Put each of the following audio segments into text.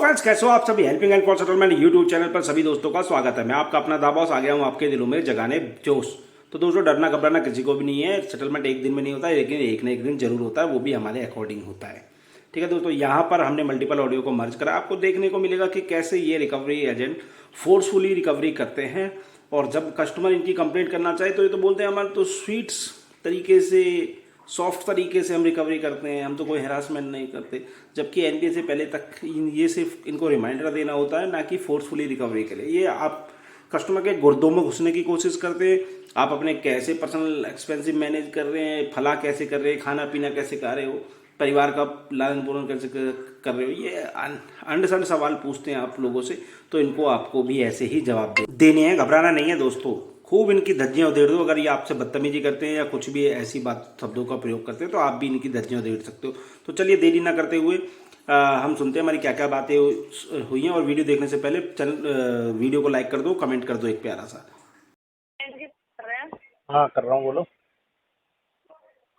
Friends, कैसे हो आप सभी। Helping and for settlement YouTube channel पर सभी दोस्तों का स्वागत है। मैं आपका अपना दाबॉस आ गया हूँ आपके दिलों में जगाने जोश। तो दोस्तों, डरना घबराना किसी को भी नहीं है। सेटलमेंट एक दिन में नहीं होता है, लेकिन एक ना एक दिन जरूर होता है, वो भी हमारे अकॉर्डिंग होता है। ठीक है दोस्तों, यहाँ पर हमने मल्टीपल ऑडियो को मर्ज करा। आपको देखने को मिलेगा कि कैसे ये रिकवरी एजेंट फोर्सफुली रिकवरी करते हैं। और जब कस्टमर इनकी कंप्लेंट करना चाहे तो ये तो बोलते हैं हमारे तो स्वीट्स तरीके से, सॉफ्ट तरीके से हम रिकवरी करते हैं, हम तो कोई हरासमेंट नहीं करते। जबकि एनबीए से पहले तक ये सिर्फ इनको रिमाइंडर देना होता है, ना कि फोर्सफुली रिकवरी के लिए। ये आप कस्टमर के गुर्दों में घुसने की कोशिश करते हैं। आप अपने कैसे पर्सनल एक्सपेंसिव मैनेज कर रहे हैं, फला कैसे कर रहे हैं, खाना पीना कैसे खा रहे हो, परिवार का लालन पालन कैसे कर रहे हो, ये अंडसंड सवाल पूछते हैं आप लोगों से। तो इनको आपको भी ऐसे ही जवाब देने हैं, घबराना नहीं है दोस्तों। खूब इनकी धज्जियां उधेड़ दो। अगर ये आपसे बदतमीजी करते हैं या कुछ भी ऐसी बात शब्दों का प्रयोग करते हैं तो आप भी इनकी धज्जियां उधेड़ सकते हो। तो चलिए देरी ना करते हुए हम सुनते हैं हमारी क्या क्या बातें हुई हैं। और वीडियो देखने से पहले चैनल वीडियो को लाइक कर दो, कमेंट कर दो एक प्यारा सा। हाँ कर रहा हूँ, बोलो।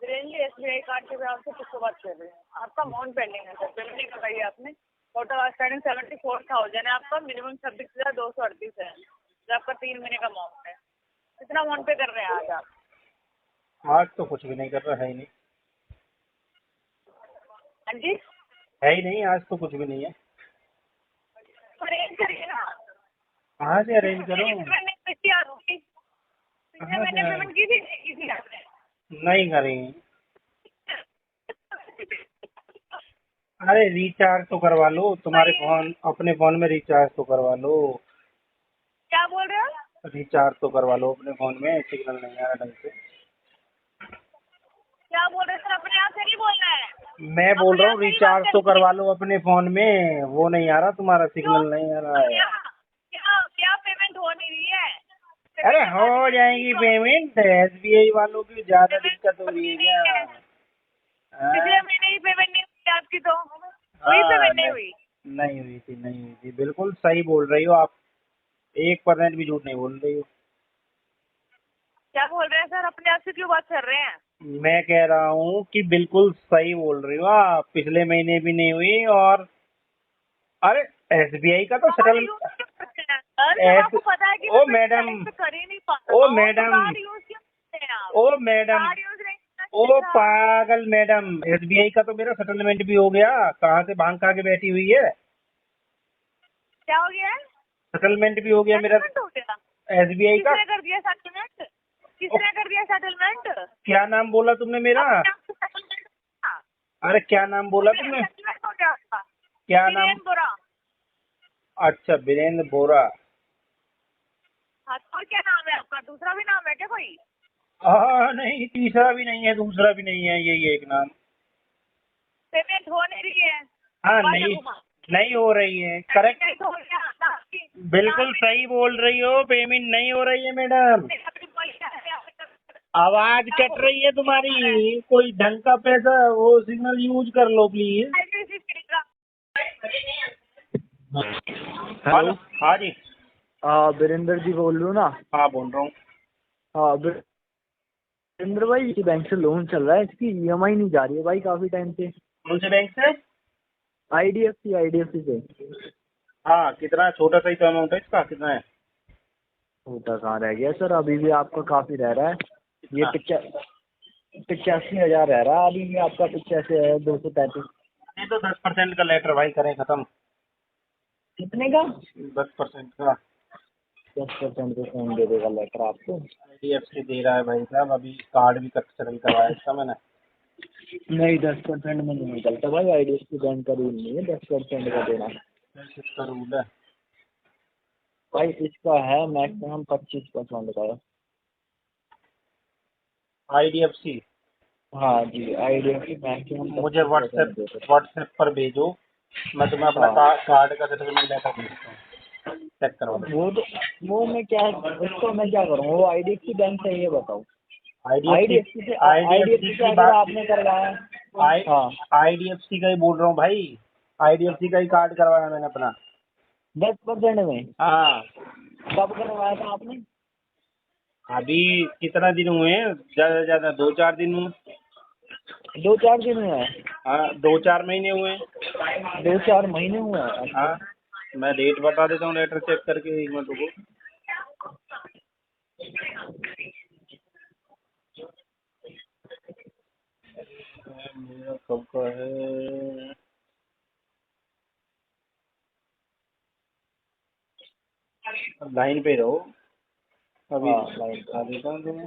एसबीआई कार्ड के भी आपसे किसको बात कर रहे हैं? आपका अमाउंट पेंडिंग है सर, पेमेंट नहीं करवाई आपने। टोटल आउटस्टैंडिंग 74,000 है, आपका मिनिमम 26,238 है जो आपका 3 महीने का अमाउंट है। कितना अमाउंट पे कर रहे हैं आज आप? आज तो कुछ भी नहीं कर रहा है, ही नहीं हाँ जी, है, ही नहीं। आज तो कुछ भी नहीं है। अरेंज करिए ना। कहाँ से अरेंज करूँ? पिछले महीने पेमेंट की थी आपने? नहीं करी। अरे रिचार्ज तो करवा लो, तुम्हारे फोन अपने फोन में रिचार्ज तो करवा लो। क्या बोल रहे हो? रिचार्ज तो करवा लो अपने फोन में, सिग्नल नहीं आ रहा ढंग से। क्या बोल रहे हैं सर? अपने आप से नहीं बोलना है। मैं बोल रहा हूँ रिचार्ज तो करवा लो अपने फोन में, वो नहीं आ रहा, तुम्हारा सिग्नल नहीं आ रहा है। क्या पेमेंट हो नहीं रही है? अरे हो जाएगी पेमेंट। एसबीआई वालों की ज्यादा दिक्कत हो रही है क्या? पिछले महीने ही पेमेंट नहीं हुई आपकी, तो वही पेमेंट नहीं हुई। नहीं हुई थी, नहीं हुई थी। बिल्कुल सही बोल रही हो आप, 1% भी झूठ नहीं बोल रही हो। क्या बोल रहे हैं सर? अपने आप से क्यों बात कर रहे हैं? मैं कह रहा हूँ कि बिल्कुल सही बोल रही हो आप, पिछले महीने भी नहीं हुई। और अरे एसबीआई का तो सेटल आपको पता है कि ओ मैडम, कर ही नहीं पाता। ओ मैडम, ओ मैडम, ओ पागल मैडम, एसबीआई का तो मेरा सेटलमेंट भी हो गया। कहाँ से भांग खा के बैठी हुई है? क्या हो गया है? सेटलमेंट भी हो गया मेरा एसबीआई का। किसने कर दिया सेटलमेंट? किसने कर दिया सेटलमेंट? क्या नाम बोला तुमने मेरा? अरे क्या नाम बोला तुमने? क्या नाम? बोरा। अच्छा, वीरेंद्र बोरा। हाँ, और क्या नाम है आपका? दूसरा भी नाम है क्या कोई? हाँ नहीं, तीसरा भी नहीं है, दूसरा भी नहीं है, यही एक नाम। पेमेंट हो नहीं रही है? हाँ नहीं हो रही है। करेक्ट, बिल्कुल सही बोल रही हो, पेमेंट नहीं हो रही है मैडम। आवाज कट रही है तुम्हारी, कोई ढंग का पैसा वो सिग्नल यूज कर लो प्लीज। हेलो, हाँ जी। वीरेंद्र जी बोल रहे हो ना? हाँ बोल रहा हूँ। हाँ वीरेंद्र भाई, इसी बैंक से लोन चल रहा है, इसकी ईएमआई नहीं जा रही है भाई काफी टाइम से। कौन से बैंक से? आईडीएफसी से। हाँ, कितना छोटा सा ही तो अमाउंट है इसका, कितना है? छोटा कहाँ रह गया सर, अभी भी आपका काफी रह रहा है। ये 85,000 रह रहा है अभी भी आपका। 85,233। ये तो 10% का लेटर भाई, करें खत्म। कितने का? 10% का। 10% का कौन दे देगा लेटर आपको? आईडीएफसी दे रहा है भाई साहब, अभी कार्ड भी सेटल करवाया इसका मैंने। नहीं, 10% में नहीं निकलता भाई, आईडीएफसी बैंक का रूल नहीं है 10% का देना। इसका रूल है भाई इसका है मैक्सिमम 25% का है। आईडीएफसी। हाँ जी, आईडीएफसी मैक्सिमम। मुझे व्हाट्सएप पर भेजो, मैं तुम्हें अपना कार्ड का सेटलमेंट लेटर भेजता हूँ, चेक करवा लो। वो मैं क्या, उसको मैं क्या करूँ? वो आईडीएफसी बैंक से, ये बताओ। आईडीएफसी से अगर आपने करवाया। हाँ, आईडीएफसी का ही बोल रहा हूँ भाई, आईडीएफसी का ही कार्ड करवाया मैंने अपना 10% में। हाँ। कब करवाया था आपने? अभी कितना दिन हुए हैं? ज्यादा से ज्यादा 2-4 दिन हुए। 2-4 दिन हुए हैं? हाँ 2-4 महीने हुए हैं। 2-4 महीने हुए हैं? हाँ मैं डेट बता देता हूँ लेटर चेक करके, एक मिनट रुको। मेरा कब का है, लाइन पे रहो अभी हाँ, लाइन बता देता हूँ तुम्हें।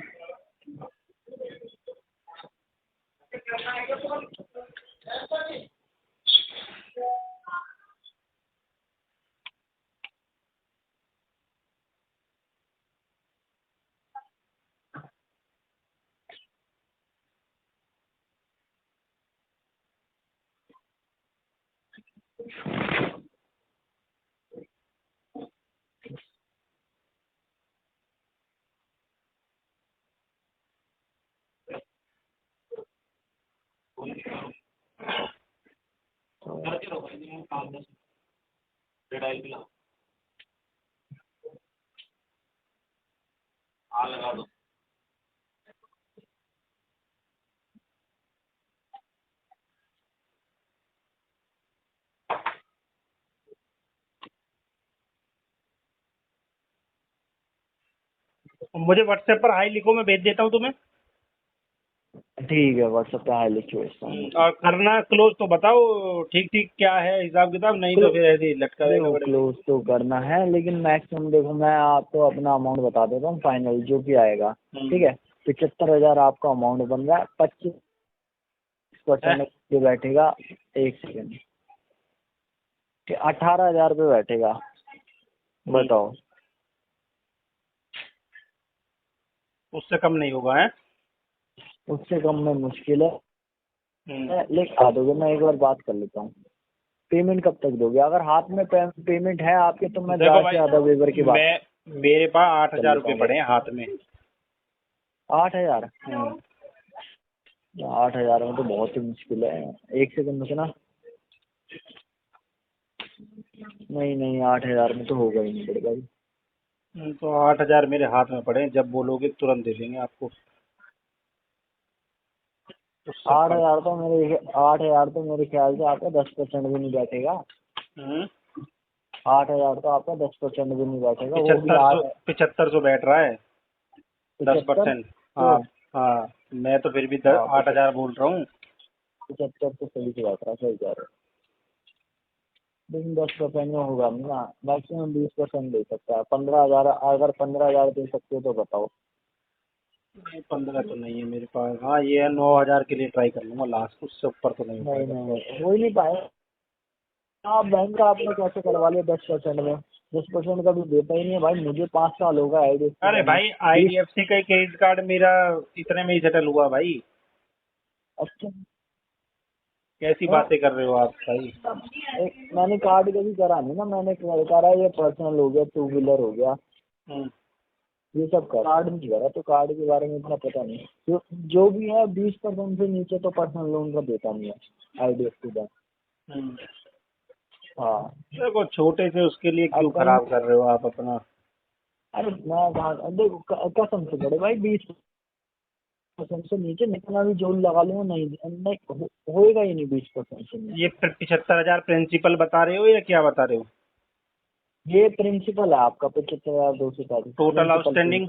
मुझे व्हाट्सएप पर हाई लिखो, मैं भेज देता हूँ तुम्हें। ठीक है, व्हाट्सएप पे हाई लिख के भेजता हूँ। और करना क्लोज तो बताओ ठीक ठीक क्या है हिसाब किताब, नहीं तो फिर ऐसे ही लटका रहेगा देखो बड़े। क्लोज तो करना है, लेकिन मैक्सिमम देखो मैं आपको अपना अमाउंट बता देता हूँ फाइनल जो भी आएगा। ठीक है, 75,000 आपका अमाउंट बन रहा है, 25% जो बैठेगा, 1 सेकेंड, 18,000 पे बैठेगा। बताओ, उससे कम नहीं होगा है? उससे कम में मुश्किल है, लेकिन आ दोगे। मैं एक बार बात कर लेता हूँ। पेमेंट कब तक दोगे? अगर हाथ में पेमेंट है आपके तो मैं देखो ज़्यादा भाई, से ज़्यादा वेवर की बात। मेरे पास 8,000 रुपये पड़े हैं हाथ में। 8,000? 8,000 में तो बहुत ही मुश्किल है। 1 सेकंड रुकना। नहीं, 8,000 में तो होगा ही नहीं बड़े भाई। तो 8,000 मेरे हाथ में पड़े हैं, जब बोलोगे तुरंत दे देंगे आपको। 8,000 तो मेरे ख्याल से आपका 10% भी नहीं बैठेगा। 8,000 तो आपका 10% भी नहीं बैठेगा। वो भी 7500 बैठ रहा है 10%। हाँ हाँ, मैं तो फिर भी 8,000 बोल रहा हूँ। 75 तो सही से बैठ रहा है, सही कह रहे हो। लेकिन 10% में होगा नहीं ना, मैक्सिमम 20% दे सकता है। 15,000, अगर 15,000 दे सकते हो तो बताओ। 15 तो नहीं है मेरे पास। हाँ ये है, 9,000 के लिए ट्राई कर लूंगा लास्ट, उससे ऊपर तो नहीं हो पाएगा। नहीं, हो ही नहीं पाएगा। आप बैंक का आपने कैसे करवा लिया 10% में? 10% का भी देता ही नहीं है भाई। मुझे 5 साल होगा IDFC अरे बैंक में। भाई IDFC का क्रेडिट कार्ड मेरा इतने में ही सेटल हुआ भाई। अच्छा, कैसी बातें कर रहे हो आप भाई? मैंने कार्ड का भी करा नहीं ना। मैंने करा ये पर्सनल हो गया, 2 व्हीलर हो गया, ये सब कार्ड नहीं करा, तो कार्ड के बारे में इतना पता नहीं। जो भी है 20% से नीचे तो पर्सनल लोन का देता नहीं है IDFC बैंक। हाँ, देखो छोटे से उसके लिए क्यों खराब कर रहे हो आप अपना? अरे मैं देखो कसम से बड़े भाई, 20% से नीचे निकलना भी जोर लगा लूंगा, नहीं होएगा ही नहीं 20% से नीचे। ये 75,000 प्रिंसिपल बता रहे हो या क्या बता रहे हो? ये प्रिंसिपल है आपका 75,240। Total outstanding?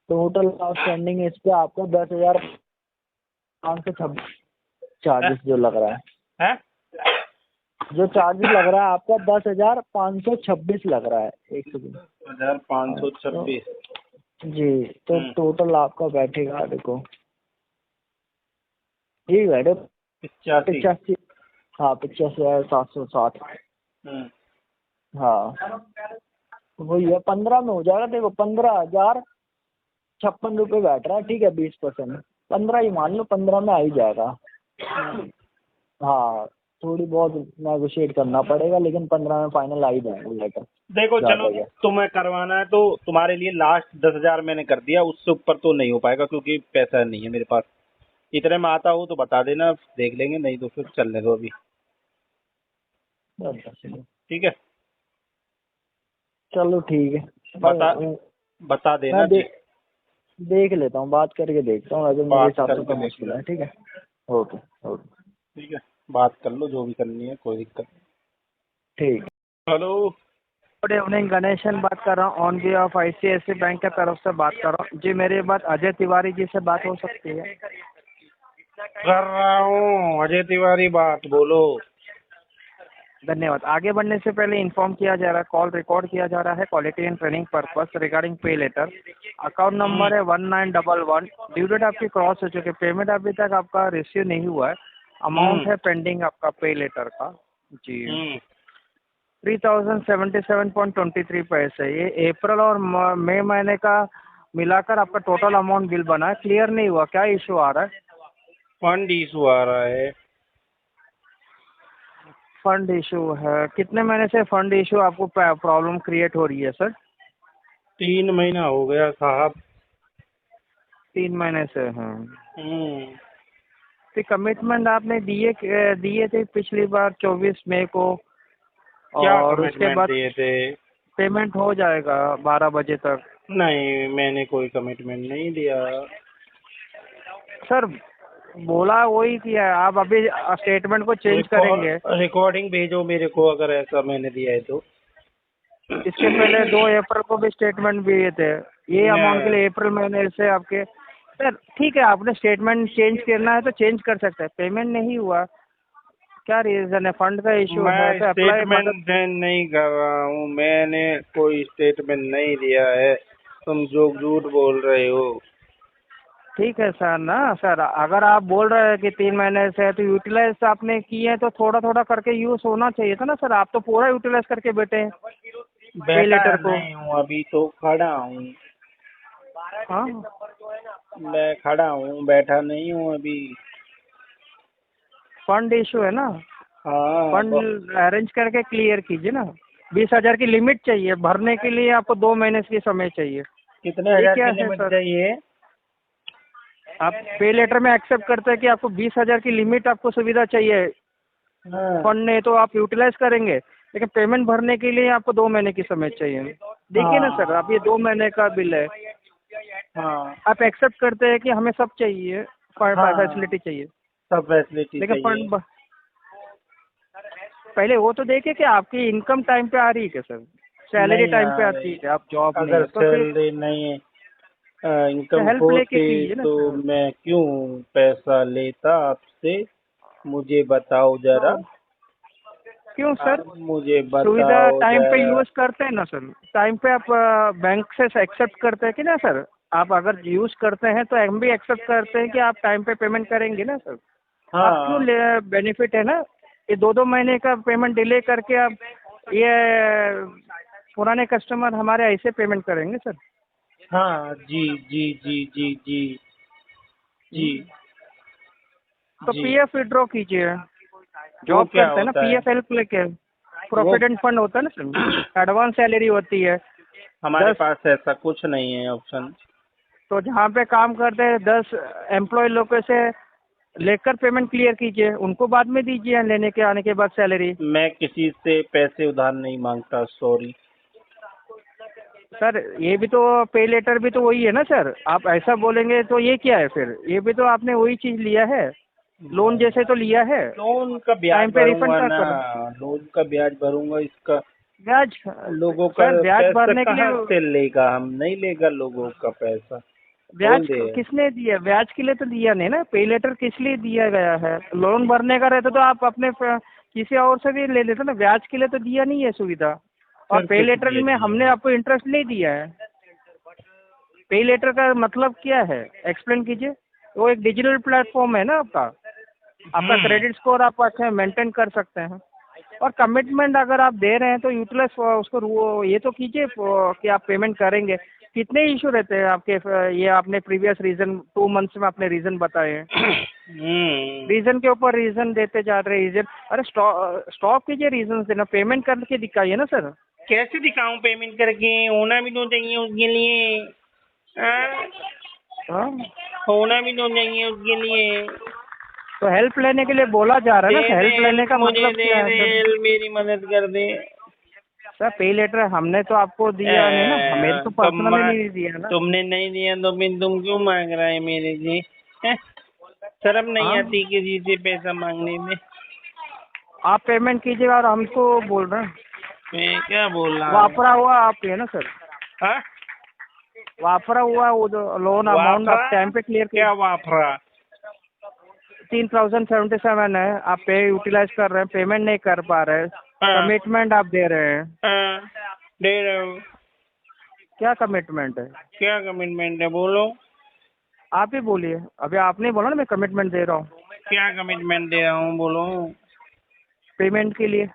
टोटल आउटस्टैंडिंग इस पे आपका 10,526 चार्जेस जो लग रहा है। जो चार्जेस लग रहा है आपका 10,526 लग रहा है। 1 सेकंड, 10,526 जी। तो टोटल आपका बैठेगा, देखो ये बैठे 85। हाँ, 85,760। हाँ वही है, 15 में हो जाएगा। देखो 15,056 रुपये बैठ रहा है। ठीक है, 20%, 15 ही मान लो, 15 में आ ही जाएगा। हाँ, थोड़ी बहुत नेगोशिएट करना पड़ेगा, लेकिन 15 में फाइनल आ ही जाएगा लेटर। देखो चलो, तुम्हें करवाना है तो तुम्हारे लिए लास्ट 10,000 मैंने कर दिया, उससे ऊपर तो नहीं हो पाएगा क्योंकि पैसा नहीं है मेरे पास। इतने में आता हो तो बता देना, देख लेंगे, नहीं तो फिर चलने दो अभी। ठीक है, चलो ठीक है, बता देना। मैं देख लेता हूँ, बात करके देखता हूँ। अगर मेरे हिसाब से तो मुश्किल है। ठीक है। ओके ओके ठीक है, बात कर लो जो भी करनी है, कोई दिक्कत नहीं। ठीक। हेलो, गुड इवनिंग, गणेशन बात कर रहा हूँ, ऑन बिहाफ ICICI बैंक की तरफ से बात कर रहा हूँ जी। मेरी बात अजय तिवारी जी से बात हो सकती है? कर रहा हूँ अजय तिवारी, बात बोलो। धन्यवाद। आगे बढ़ने से पहले इन्फॉर्म किया जा रहा है, कॉल रिकॉर्ड किया जा रहा है quality and training purpose regarding पे लेटर। अकाउंट नंबर है 1911। ड्यू डेट आपकी क्रॉस हो चुकी है, पेमेंट अभी तक आपका रिसीव नहीं हुआ है, अमाउंट है पेंडिंग आपका पे लेटर का जी 3077.23 पैसे। ये अप्रैल और मई महीने का मिलाकर आपका टोटल अमाउंट बिल बना है, क्लियर नहीं हुआ, क्या इशू आ रहा है? फंड इशू आ रहा है। फंड इशू है? कितने महीने से फंड इशू आपको प्रॉब्लम क्रिएट हो रही है सर? 3 महीना हो गया साहब। 3 महीने से हैं। हम्म, तो कमिटमेंट आपने दिए थे पिछली बार 24 मई को, क्या और उसके कमिटमेंट बाद दिए थे? पेमेंट हो जाएगा 12 बजे तक। नहीं, मैंने कोई कमिटमेंट नहीं दिया। सर बोला वही किया है, आप अभी स्टेटमेंट को चेंज करेंगे। रिकॉर्डिंग भेजो मेरे को अगर ऐसा मैंने दिया है तो। इसके पहले 2 अप्रैल को भी स्टेटमेंट दिए थे, ये अमाउंट के लिए अप्रैल महीने से आपके। सर ठीक है, आपने स्टेटमेंट चेंज करना है तो चेंज कर सकते हैं, पेमेंट नहीं हुआ, क्या रीजन है? फंड का इशू है मैं तो अप्लाई स्टेटमेंट सेंड नहीं कर रहा हूँ, मैंने कोई स्टेटमेंट नहीं दिया है, तुम जो झूठ बोल रहे हो। ठीक है सर ना। सर अगर आप बोल रहे हैं कि 3 महीने से है तो यूटिलाइज आपने किए हैं तो थोड़ा थोड़ा करके यूज होना चाहिए था ना सर। आप तो पूरा यूटिलाइज करके बैठे हैं पे बैठा लेटर को। नहीं हूँ, अभी तो खड़ा हूँ। हाँ, मैं खड़ा हूँ, बैठा नहीं हूँ अभी। फंड इशू है ना, हाँ, फंड अरेंज करके क्लियर कीजिए ना। 20,000 की लिमिट चाहिए भरने के लिए, आपको 2 महीने की समय चाहिए। कितने ये हजार क्या की है लिमिट सर? चाहिए? आप पे लेटर में एक्सेप्ट करते हैं कि आपको 20,000 की लिमिट आपको सुविधा चाहिए, हाँ, फंड नहीं तो आप यूटिलाइज करेंगे, लेकिन पेमेंट भरने के लिए आपको 2 महीने की समय चाहिए। देखिए ना सर, आप ये 2 महीने का बिल है, हाँ, आप एक्सेप्ट करते हैं कि हमें सब चाहिए, हाँ, फैसिलिटी चाहिए, सब फैसिलिटी लेकिन चाहिए। फंड पहले वो तो देखिए कि आपकी इनकम टाइम पे आ रही है क्या सर? सैलरी नहीं टाइम पे आ आती रही। है क्या? आप जॉब नहीं अगर है तो फिर सैलरी नहीं इनकम हेल्प लेके होती कीजिए ना तो सर। मैं क्यों पैसा लेता आपसे, मुझे बताओ जरा। तो क्यों सर? आप मुझे सुविधा बताओ टाइम पे जरा। यूज करते हैं ना सर, टाइम पे आप बैंक से एक्सेप्ट करते हैं कि ना सर? आप अगर यूज करते हैं तो हम भी एक्सेप्ट करते हैं कि आप टाइम पे पेमेंट करेंगे ना सर। आप क्यों हाँ, बेनिफिट है ना, ये 2-2 महीने का पेमेंट डिले करके आप ये पुराने कस्टमर हमारे ऐसे पेमेंट करेंगे सर। हाँ, जी जी जी जी जी जी तो जी। पीएफ विड्रॉ कीजिए, वो जॉब क्या करते हैं ना, होता है? पीएफ हेल्प लेके, वो प्रोविडेंट फंड होता है ना सर, एडवांस सैलरी होती है हमारे 10। पास ऐसा कुछ नहीं है ऑप्शन। तो जहाँ पे काम करते हैं 10 एम्प्लॉय लोगों से लेकर पेमेंट क्लियर कीजिए, उनको बाद में दीजिए लेने के आने के बाद सैलरी। मैं किसी से पैसे उधार नहीं मांगता, सॉरी। सर ये भी तो पे लेटर भी तो वही है ना सर, आप ऐसा बोलेंगे तो ये क्या है फिर? ये भी तो आपने वही चीज लिया है, लोन जैसे तो लिया है, लोन का ब्याज टाइम पे रिफंड भरूंगा का ना, करो। लोन का ब्याज भरूंगा, इसका ब्याज लोगों का सर, ब्याज पैसा भरने के कहाँ लिए से लेगा? हम नहीं लेगा लोगों का पैसा, बोल ब्याज दे। किसने दिया? ब्याज के लिए तो दिया नहीं ना, पे लेटर किस लिए दिया गया है? लोन भरने का रहता तो आप अपने किसी और से भी ले लेते ना, ब्याज के लिए तो दिया नहीं है सुविधा। और फिर पे किस लेटर लिए में दिए? हमने आपको इंटरेस्ट नहीं दिया है। पे लेटर का मतलब क्या है, एक्सप्लेन कीजिए। वो एक डिजिटल प्लेटफॉर्म है ना आपका, आपका क्रेडिट स्कोर आप अच्छा मेंटेन कर सकते हैं। और कमिटमेंट अगर आप दे रहे हैं तो यूटिलाइज उसको ये तो कीजिए कि आप पेमेंट करेंगे। कितने इशू रहते हैं आपके ये आपने प्रीवियस रीजन 2 मंथ्स में आपने रीजन बताए हैं, रीजन के ऊपर रीजन देते जा रहे हैं। रीजन, अरे स्टॉप कीजिए रीजन देना, पेमेंट करके दिखाइए ना सर। कैसे दिखाऊं पेमेंट करके? होना भी तो चाहिए उसके लिए। हाँ? हाँ, होना भी तो चाहिए उसके लिए। तो हेल्प लेने के लिए बोला जा रहा है दे ना, दे हेल्प लेने हेल्प, का मुझे मतलब दे क्या है दे सर? हेल्प, मेरी मदद कर दे। सर पे लेटर हमने तो आपको दिया नहीं ना, मेरे तो पर्सनली नहीं दिया ना। तुमने नहीं दिया तो फिर तुम क्यों मांग रहा है मेरे से? हैं? शर्म नहीं हाँ? आती किसी से पैसा मांगने में? आप पेमेंट कीजिएगा और हमको बोल रहे हैं। मैं क्या बोल रहा हूँ? वापरा हुआ आप है ना सर? हाँ? वापरा हुआ वो जो लोन अमाउंट आप वापरा? टाइम पे क्लियर क्या वापरा? 3077 है, आप पे यूटिलाइज कर रहे हैं, पेमेंट नहीं कर पा रहे हैं, हाँ। कमिटमेंट आप दे रहे हैं। हाँ, दे रहे हो। क्या कमिटमेंट है? क्या कमिटमेंट है बोलो? आप ही बोलिए, अभी आपने बोला ना मैं कमिटमेंट दे रहा हूँ क्या कमिटमेंट दे रहा हूँ बोलो? पेमेंट के लिए।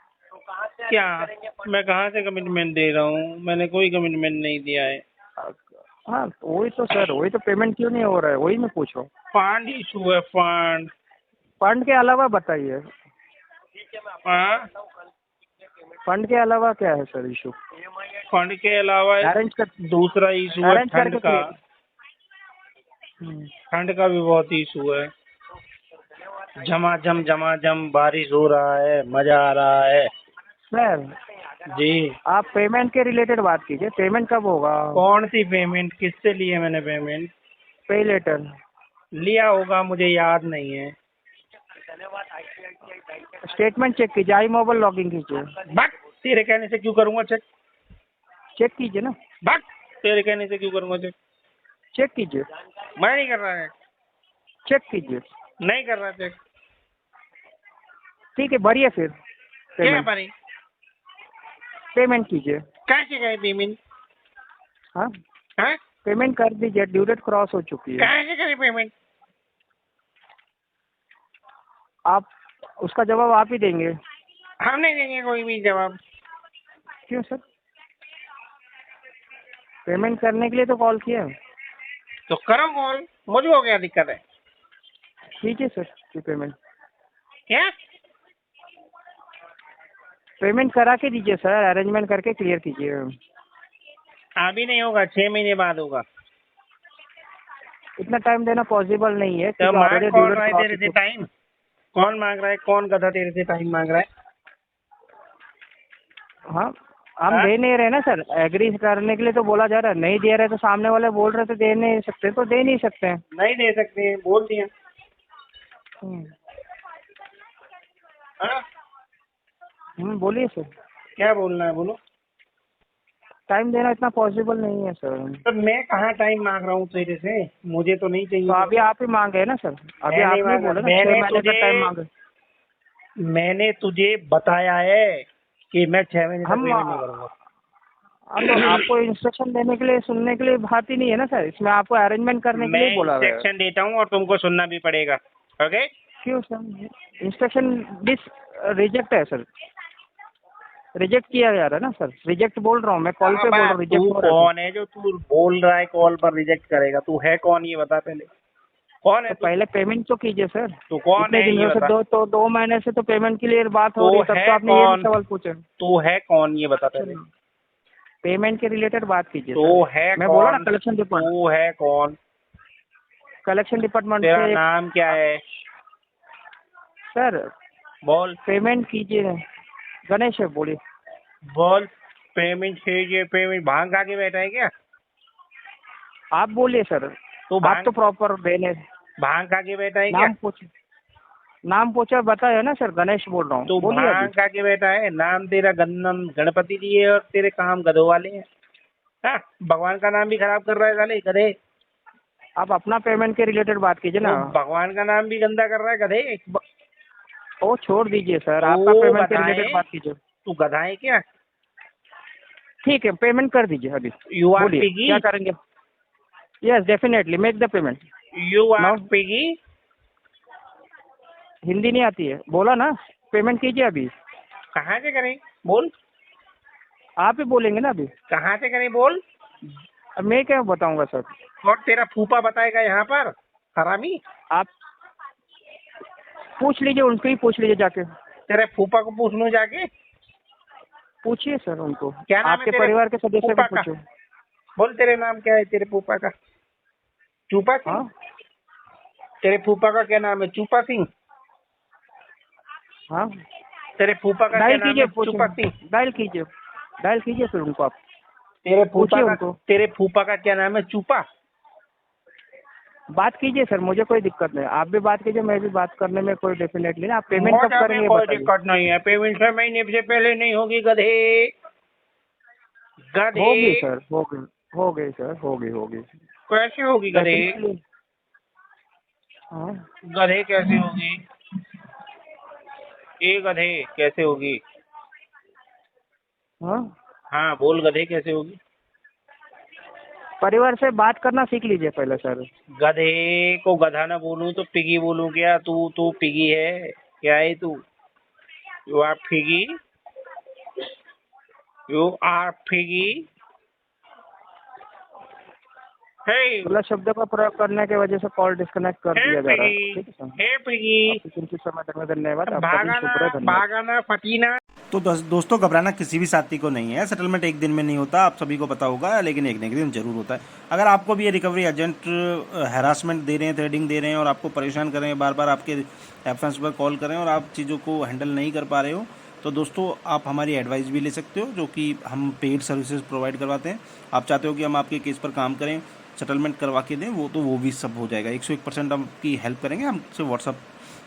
क्या? मैं कहाँ से कमिटमेंट दे रहा हूँ? मैंने कोई कमिटमेंट नहीं दिया है। हाँ तो वही तो सर, वही तो पेमेंट क्यों नहीं हो रहा है, वही मैं पूछ रहा हूँ। फंड इशू है, फंड। फंड के अलावा बताइए, हाँ? फंड के अलावा क्या है सर इशू? फंड के अलावा अरेंज कर, दूसरा इशू है अरेंज ठंड करके का। हम्म, ठंड का भी बहुत इशू है। झमाझम बारिश हो रहा है, मजा आ रहा है। सर जी। आप पेमेंट के रिलेटेड बात कीजिए, पेमेंट कब होगा? कौन सी पेमेंट? किससे लिए मैंने पेमेंट? पे लेटर लिया होगा, मुझे याद नहीं है। स्टेटमेंट चेक कीजिए, आई मोबाइल लॉगिन कीजिए, बक, तेरे कहने से क्यों करूँगा चेक? चेक कीजिए ना, बक, तेरे कहने से क्यों करूँगा चेक? चेक कीजिए, मैं नहीं कर रहा है। चेक कीजिए। नहीं कर रहा चेक। ठीक है, भरिए फिर क्या पेमेंट, पारी? पेमेंट कीजिए। कैसे करे पेमेंट? हाँ, हाँ? पेमेंट कर दीजिए, ड्यू डेट क्रॉस हो चुकी है। कैसे करे पेमेंट? आप उसका जवाब आप ही देंगे। हम नहीं देंगे कोई भी जवाब। क्यों सर? पेमेंट करने के लिए तो कॉल किया है। तो करो कॉल, मुझको क्या दिक्कत है? कीजिए सर ये पेमेंट, क्या? पेमेंट करा के दीजिए सर, अरेंजमेंट करके क्लियर कीजिए। अभी नहीं होगा, 6 महीने बाद होगा। इतना टाइम देना पॉसिबल नहीं है तो क्योंकि मांग ऑलरेडी कौन ड्यू रहा है डेट तेरे से टाइम? कौन मांग रहा है? कौन गधा तेरे से टाइम मांग रहा है? हाँ, हम हाँ? दे नहीं रहे ना सर, एग्री करने के लिए तो बोला जा रहा है, नहीं दे रहे तो सामने वाले बोल रहे तो दे नहीं सकते, तो दे नहीं सकते हैं। नहीं दे सकते, बोल दिया। हम्म, हाँ? बोलिए सर। क्या बोलना है बोलो? टाइम देना इतना पॉसिबल नहीं है सर। तो मैं कहाँ टाइम मांग रहा हूँ तेरे से? मुझे तो नहीं चाहिए। तो अभी आप ही मांगे ना सर, अभी मैं नहीं आपने मांगा। बोला ना 6 महीने का टाइम मांगे। मैंने तुझे बताया है कि मैं 6 महीने तक हम पेमेंट नहीं करूँगा। तो आपको इंस्ट्रक्शन देने के लिए, सुनने के लिए बात ही नहीं है ना सर, इसमें आपको अरेंजमेंट करने के मैं लिए बोला गया है। इंस्ट्रक्शन देता हूँ और तुमको सुनना भी पड़ेगा। ओके? क्यों सर? इंस्ट्रक्शन रिजेक्ट है सर, रिजेक्ट किया जा रहा है ना सर, रिजेक्ट बोल रहा हूँ मैं, कॉल पे बोल रहा हूँ रिजेक्ट तू हो रहा है कौन है जो तू बोल रहा है कॉल पर रिजेक्ट करेगा? तू है कौन ये बता पहले। कौन है तो तू? पहले पेमेंट तो कीजिए सर। तू कौन इतने है ये दिनों से बता। 2 महीने से तो पेमेंट के लिए बात हो तू रही है, तब है तो आपने ये भी कौन? सवाल पूछे। तू है कौन ये बता पहले। पेमेंट के रिलेटेड बात कीजिए तू सर। है मैं बोला ना कौन? कलेक्शन डिपार्टमेंट, तू है कौन? कलेक्शन डिपार्टमेंट तेरा से। नाम क्या है? सर बोल पेमेंट कीजिए, गणेश है, बोलिए। बोल। पेमेंट चाहिए? पेमेंट भांग खा के बैठा है क्या? आप बोलिए सर, तू आप भांग तो प्रॉपर देने, भांग खा के बैठा है क्या? नाम पूछा बताया ना सर, गणेश बोल रहा तू हूँ, बोलिए अभी। भांग खा के बैठा है। नाम तेरा गणपति जी है और तेरे काम गधों वाले हैं। हाँ? भगवान का नाम भी खराब कर रहा है साले गधे। आप अपना पेमेंट के रिलेटेड बात कीजिए ना। तो भगवान का नाम भी गंदा कर रहा है गधे। वो छोड़ दीजिए सर, तो आपका पेमेंट के बताएं, रिलेटेड बात कीजिए। तू गधा है क्या? ठीक है, पेमेंट कर दीजिए अभी। You are बोलिए piggy? क्या करेंगे? Yes definitely, make the payment. You are Now? piggy? Hindi नहीं आती है, बोला ना, पेमेंट कीजिए अभी। कहाँ से करें बोल? आप ही बोलेंगे ना अभी, कहाँ से करें बोल? अब मैं क्या बताऊंगा सर। और तेरा फूफा बताएगा यहाँ पर हरामी। आप पूछ लीजिए, उनको ही पूछ लीजिए जाके, तेरे फूफा को पूछ लूँ जाके? पूछिए सर उनको, क्या नाम है आपके तेरे परिवार के सदस्य को फूफा का? पूछो। बोल तेरे नाम क्या है तेरे फूफा का? चूपा सिंह? हाँ तेरे फूफा का क्या नाम है? चूपा सिंह? हाँ, तेरे फूफा का क्या डायल नाम कीजिए, है? चूपा सिंह? डायल कीजिए फिर उनको आप। तेरे फूफा पूछिए का उनको। तेरे फूफा का क्या नाम है? चूपा? बात कीजिए सर, मुझे कोई दिक्कत नहीं, आप भी बात कीजिए, मैं भी बात करने में कोई डेफिनेटली ना। आप पेमेंट कब मोटा में करेंगे कोई बताइए। दिक्कत नहीं है, पेमेंट 6 महीने से पहले नहीं होगी गधे। होगी सर, होगी सर, होगी। कैसे होगी गधे? Definitely। हाँ गधे कैसे होगी? ये गधे कैसे होगी? हाँ, हाँ बोल, गधे कैसे होगी? परिवार से बात करना सीख लीजिए पहले सर। गधे को गधा ना बोलूं तो पिगी बोलूं क्या? तू पिगी है क्या? है तू? You are piggy, you are piggy. हे गलत शब्द का प्रयोग करने की वजह से कॉल डिस्कनेक्ट कर दिया जा रहा है। ठीक है सर, हे पिगी, आपकी कीमती समय देने में धन्यवाद। आपका दिन शुभ रहे, धन्यवाद। भागाना फटीना। तो दोस्तों घबराना किसी भी साथी को नहीं है। सेटलमेंट एक दिन में नहीं होता, आप सभी को पता होगा, लेकिन एक न एक दिन जरूर होता है। अगर आपको भी ये रिकवरी एजेंट हैरासमेंट दे रहे हैं, थ्रेडिंग दे रहे हैं और आपको परेशान कर रहे हैं, बार बार आपके एब्सेंस पर कॉल कर रहे हैं और आप चीज़ों को हैंडल नहीं कर पा रहे हो, तो दोस्तों आप हमारी एडवाइस भी ले सकते हो, जो कि हम पेड सर्विसेज प्रोवाइड करवाते हैं। आप चाहते हो कि हम आपके केस पर काम करें, सेटलमेंट करवा के दें, वो भी सब हो जाएगा। 101% आपकी हेल्प करेंगे। हमसे व्हाट्सअप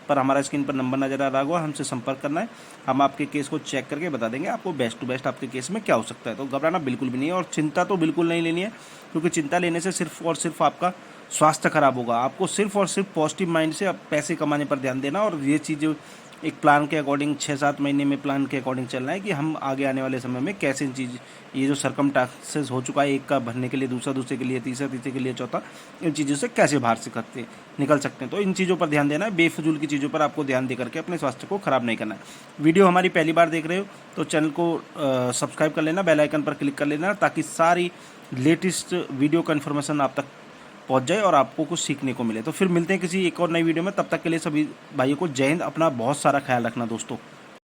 पर हमारा स्क्रीन पर नंबर नज़र आ रहा होगा, हमसे संपर्क करना है। हम आपके केस को चेक करके बता देंगे आपको बेस्ट टू बेस्ट आपके केस में क्या हो सकता है। तो घबराना बिल्कुल भी नहीं है और चिंता तो बिल्कुल नहीं लेनी है, क्योंकि चिंता लेने से सिर्फ और सिर्फ आपका स्वास्थ्य खराब होगा। आपको सिर्फ और सिर्फ पॉजिटिव माइंड से पैसे कमाने पर ध्यान देना और ये चीज़ एक प्लान के अकॉर्डिंग 6-7 महीने में प्लान के अकॉर्डिंग चलना है कि हम आगे आने वाले समय में कैसे इन चीज़, ये जो सरकमस्टेंसेस हो चुका है, एक का भरने के लिए दूसरा, दूसरे के लिए तीसरा, तीसरे के लिए चौथा, इन चीज़ों से कैसे बाहर से निकल सकते हैं। तो इन चीज़ों पर ध्यान देना है, बेफजूल की चीज़ों पर आपको ध्यान दे करके अपने स्वास्थ्य को खराब नहीं करना है। वीडियो हमारी पहली बार देख रहे हो तो चैनल को सब्सक्राइब कर लेना, बेल आइकन पर क्लिक कर लेना, ताकि सारी लेटेस्ट वीडियो का इन्फॉर्मेशन आप तक पहुंच जाए और आपको कुछ सीखने को मिले। तो फिर मिलते हैं किसी एक और नई वीडियो में, तब तक के लिए सभी भाइयों को जय हिंद। अपना बहुत सारा ख्याल रखना दोस्तों।